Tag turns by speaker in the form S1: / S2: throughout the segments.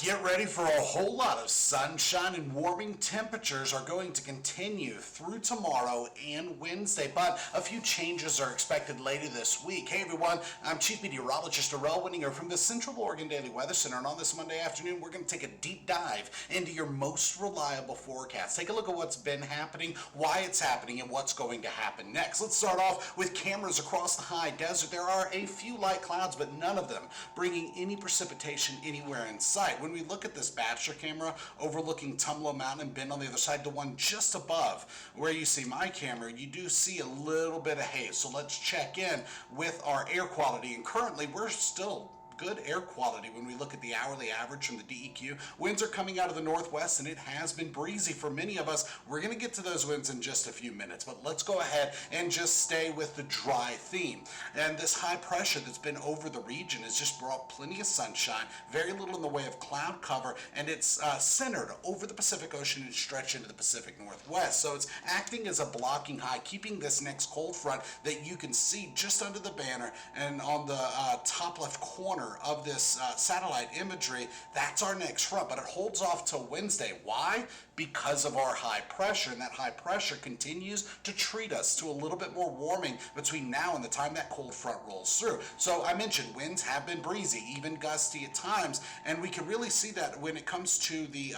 S1: Get ready for a whole lot of sunshine, and warming temperatures are going to continue through tomorrow and Wednesday, but a few changes are expected later this week. Hey everyone, I'm Chief Meteorologist Darrell Winninger from the Central Oregon Daily Weather Center, and on this Monday afternoon we're going to take a deep dive into your most reliable forecast. Take a look at what's been happening, why it's happening, and what's going to happen next. Let's start off with cameras across the high desert. There are a few light clouds, but none of them bringing any precipitation anywhere in sight. When we look at this bachelor camera overlooking Tumalo Mountain and Bend on the other side, the one just above where you see my camera, you do see a little bit of haze. So let's check in with our air quality, and currently we're still good air quality when we look at the hourly average from the DEQ. Winds are coming out of the northwest, and it has been breezy for many of us. We're going to get to those winds in just a few minutes, but let's go ahead and just stay with the dry theme. And this high pressure that's been over the region has just brought plenty of sunshine, very little in the way of cloud cover, and it's centered over the Pacific Ocean and stretched into the Pacific Northwest. So it's acting as a blocking high, keeping this next cold front that you can see just under the banner and on the top left corner of this satellite imagery. That's our next front, but it holds off till Wednesday. Why? Because of our high pressure, and that high pressure continues to treat us to a little bit more warming between now and the time that cold front rolls through. So I mentioned winds have been breezy, even gusty at times, and we can really see that when it comes to the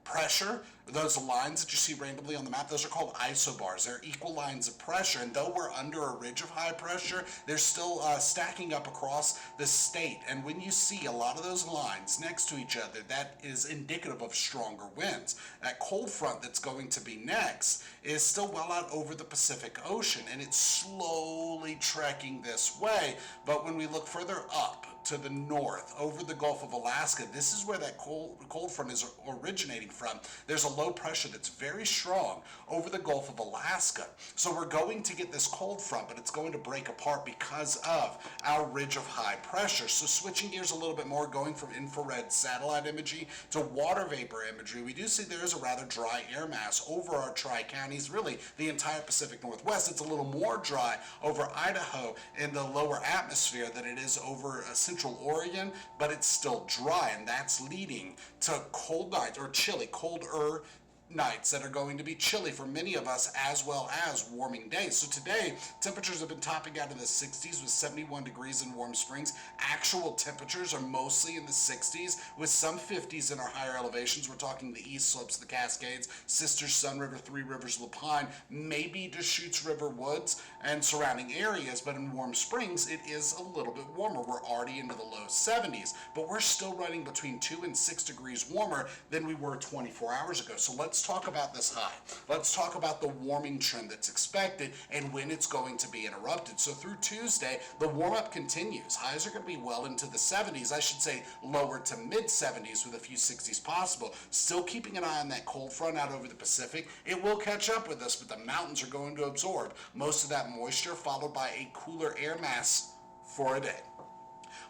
S1: pressure. Those lines that you see randomly on the map, those are called isobars. They're equal lines of pressure, and though we're under a ridge of high pressure, they're still stacking up across the state. And when you see a lot of those lines next to each other, that is indicative of stronger winds. That cold front that's going to be next is still well out over the Pacific Ocean, and it's slowly trekking this way. But when we look further up to the north, over the Gulf of Alaska, this is where that cold front is originating from. There's a low pressure that's very strong over the Gulf of Alaska. So we're going to get this cold front, but it's going to break apart because of our ridge of high pressure. So switching gears a little bit more, going from infrared satellite imagery to water vapor imagery, we do see there is a rather dry air mass over our tri-counties, really the entire Pacific Northwest. It's a little more dry over Idaho in the lower atmosphere than it is over Central Oregon, but it's still dry, and that's leading to cold nights, or chilly, colder nights that are going to be chilly for many of us, as well as warming days. So today, temperatures have been topping out in the 60s with 71 degrees in Warm Springs. Actual temperatures are mostly in the 60s with some 50s in our higher elevations. We're talking the east slopes of the Cascades, Sisters, Sun River, Three Rivers, Lapine, maybe Deschutes River Woods and surrounding areas, but in Warm Springs, it is a little bit warmer. We're already into the low 70s, but we're still running between 2 and 6 degrees warmer than we were 24 hours ago. So let's talk about this high. Let's talk about the warming trend that's expected and when it's going to be interrupted. So through Tuesday, the warm-up continues. Highs are going to be well into the 70s. I should say lower to mid 70s with a few 60s possible. Still keeping an eye on that cold front out over the Pacific. It will catch up with us, but the mountains are going to absorb most of that moisture, followed by a cooler air mass for a day.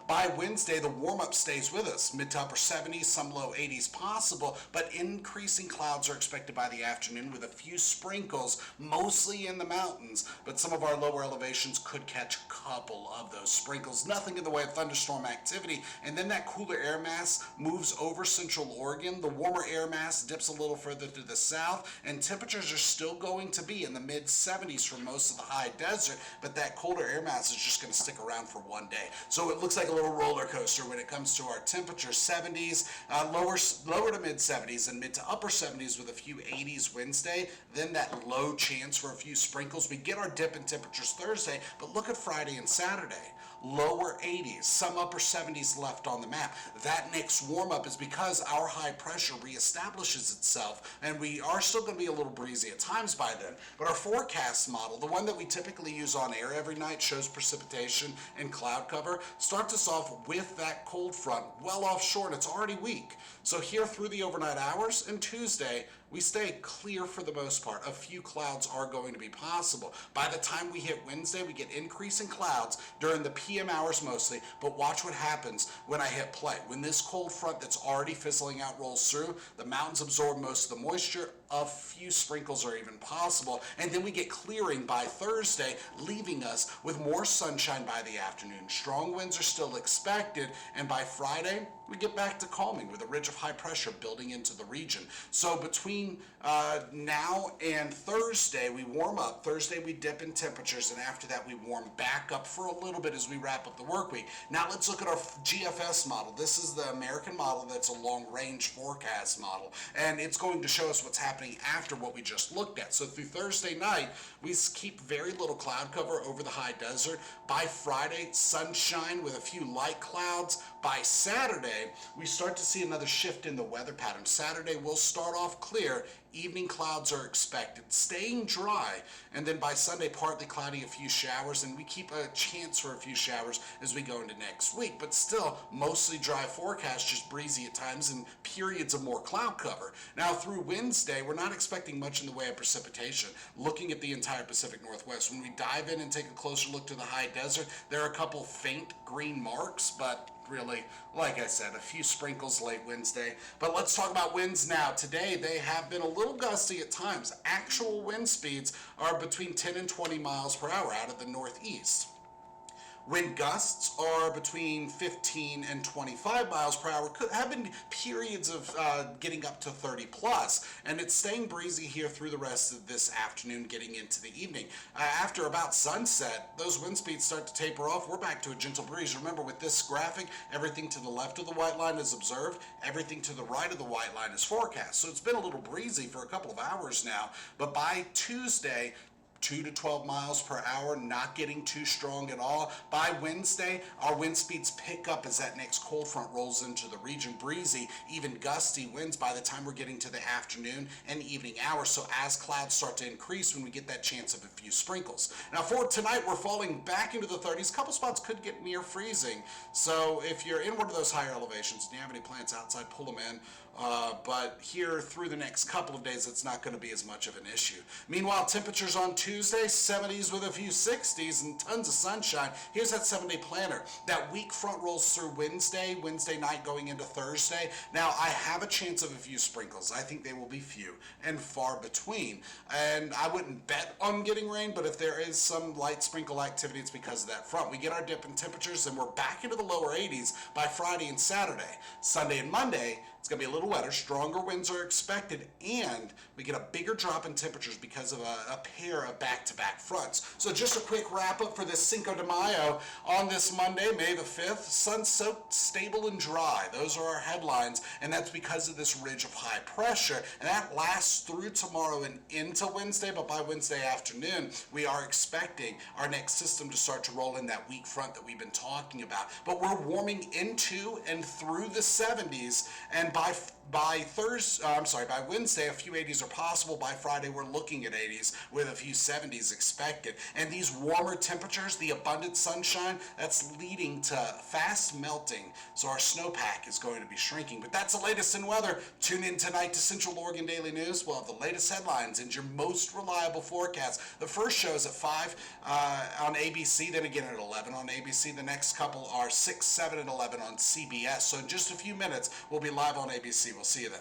S1: By Wednesday, the warm-up stays with us. Mid to upper 70s, some low 80s possible, but increasing clouds are expected by the afternoon with a few sprinkles, mostly in the mountains, but some of our lower elevations could catch a couple of those sprinkles. Nothing in the way of thunderstorm activity, and then that cooler air mass moves over Central Oregon. The warmer air mass dips a little further to the south, and temperatures are still going to be in the mid 70s for most of the high desert, but that colder air mass is just going to stick around for one day. So it looks like a little roller coaster when it comes to our temperature. 70s, lower to mid 70s, and mid to upper 70s with a few 80s Wednesday. Then that low chance for a few sprinkles. We get our dip in temperatures Thursday, but look at Friday and Saturday. Lower 80s, some upper 70s left on the map. That next warm-up is because our high pressure reestablishes itself, and we are still going to be a little breezy at times by then. But our forecast model, the one that we typically use on air every night, shows precipitation and cloud cover, starts us off with that cold front well offshore, and it's already weak. So here through the overnight hours and Tuesday, we stay clear for the most part. A few clouds are going to be possible. By the time we hit Wednesday, we get increasing clouds during the PM hours mostly, but watch what happens when I hit play. When this cold front that's already fizzling out rolls through, the mountains absorb most of the moisture. A few sprinkles are even possible, and then we get clearing by Thursday, leaving us with more sunshine by the afternoon. Strong winds are still expected, and by Friday, we get back to calming with a ridge of high pressure building into the region. So between now and Thursday, we warm up. Thursday, we dip in temperatures, and after that, we warm back up for a little bit as we wrap up the work week. Now, let's look at our GFS model. This is the American model that's a long-range forecast model, and it's going to show us what's happening after what we just looked at. So through Thursday night, we keep very little cloud cover over the high desert. By Friday, sunshine with a few light clouds. By Saturday, we start to see another shift in the weather pattern. Saturday will start off clear. Evening clouds are expected, staying dry, and then by Sunday, partly cloudy, a few showers, and we keep a chance for a few showers as we go into next week, but still mostly dry forecast, just breezy at times and periods of more cloud cover. Now through Wednesday, we're not expecting much in the way of precipitation. Looking at the entire Pacific Northwest, when we dive in and take a closer look to the high desert, there are a couple faint green marks, but really, like I said, a few sprinkles late Wednesday. But let's talk about winds now. Today, they have been a little gusty at times. Actual wind speeds are between 10 and 20 miles per hour out of the northeast. Wind gusts are between 15 and 25 miles per hour. Could have been periods of getting up to 30 plus, and it's staying breezy here through the rest of this afternoon, getting into the evening. After about sunset, those wind speeds start to taper off. We're back to a gentle breeze. Remember, with this graphic, everything to the left of the white line is observed, everything to the right of the white line is forecast. So it's been a little breezy for a couple of hours now, but by Tuesday, 2 to 12 miles per hour, not getting too strong at all. By Wednesday, our wind speeds pick up as that next cold front rolls into the region. Breezy, even gusty winds by the time we're getting to the afternoon and evening hours. So as clouds start to increase, when we get that chance of a few sprinkles. Now for tonight, we're falling back into the 30s. A couple spots could get near freezing. So if you're in one of those higher elevations and you have any plants outside, pull them in. But here through the next couple of days, it's not going to be as much of an issue. Meanwhile, temperatures on Tuesday, 70s with a few 60s and tons of sunshine. Here's that 7-day planner. That weak front rolls through Wednesday night going into Thursday. Now, I have a chance of a few sprinkles. I think they will be few and far between. And I wouldn't bet on getting rain, but if there is some light sprinkle activity, it's because of that front. We get our dip in temperatures and we're back into the lower 80s by Friday and Saturday. Sunday and Monday, it's going to be a little wetter, stronger winds are expected, and we get a bigger drop in temperatures because of a pair of back-to-back fronts. So just a quick wrap-up for this Cinco de Mayo. On this Monday, May the 5th, sun-soaked, stable, and dry. Those are our headlines, and that's because of this ridge of high pressure, and that lasts through tomorrow and into Wednesday, but by Wednesday afternoon, we are expecting our next system to start to roll in that weak front that we've been talking about. But we're warming into and through the 70s, and by Wednesday, a few 80s are possible. By Friday, we're looking at 80s with a few 70s expected. And these warmer temperatures, the abundant sunshine, that's leading to fast melting. So our snowpack is going to be shrinking. But that's the latest in weather. Tune in tonight to Central Oregon Daily News. We'll have the latest headlines and your most reliable forecast. The first show is at 5 on ABC, then again at 11 on ABC. The next couple are 6, 7, and 11 on CBS. So in just a few minutes, we'll be live on ABC. We'll see you then.